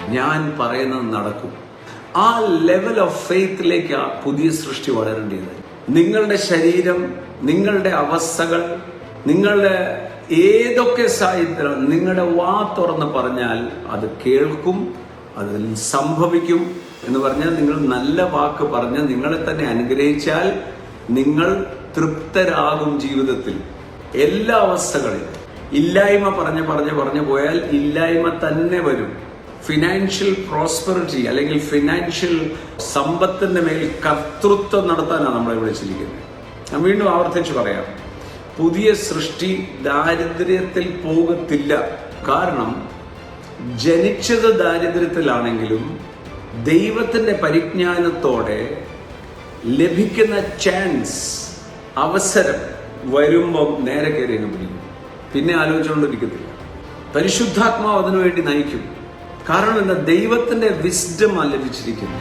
ഞാൻ പറയുന്നത് നടക്കും. ആ ലെവൽ ഓഫ് ഫെയ്ത്തിലേക്ക് പുതിയ സൃഷ്ടി വളരേണ്ടത്. നിങ്ങളുടെ ശരീരം, നിങ്ങളുടെ അവസ്ഥകൾ, നിങ്ങളുടെ ഏതൊക്കെ സാഹചര്യം നിങ്ങളുടെ വാ തുറന്ന് പറഞ്ഞാൽ അത് കേൾക്കും, അതിൽ സംഭവിക്കും എന്ന് പറഞ്ഞാൽ, നിങ്ങൾ നല്ല വാക്ക് പറഞ്ഞ് നിങ്ങളെ തന്നെ അനുഗ്രഹിച്ചാൽ നിങ്ങൾ തൃപ്തരാകും. ജീവിതത്തിൽ എല്ലാ അവസ്ഥകളിലും ഇല്ലായ്മ പറഞ്ഞു പോയാൽ ഇല്ലായ്മ തന്നെ വരും. ഫിനാൻഷ്യൽ പ്രോസ്പെറിറ്റി അല്ലെങ്കിൽ ഫിനാൻഷ്യൽ സമ്പത്തിന്റെ മേൽ കർത്തൃത്വം നടത്താനാണ് നമ്മളെ വിളിച്ചിരിക്കുന്നത്. ഞാൻ വീണ്ടും ആവർത്തിച്ച് പറയാം, പുതിയ സൃഷ്ടി ദാരിദ്ര്യത്തിൽ പോകത്തില്ല. കാരണം ജനിച്ചത് ദാരിദ്ര്യത്തിലാണെങ്കിലും ദൈവത്തിന്റെ പരിജ്ഞാനത്തോടെ ലഭിക്കുന്ന ചാൻസ്, അവസരം വരുമ്പം നേരെ കയറി അങ്ങ് പിടിക്കും. പിന്നെ ആലോചിച്ചുകൊണ്ടിരിക്കത്തില്ല. പരിശുദ്ധാത്മാവ് അതിനുവേണ്ടി നയിക്കും. കാരണം എന്താ? ദൈവത്തിന്റെ വിസ്ഡം ലഭിച്ചിരിക്കുന്നു.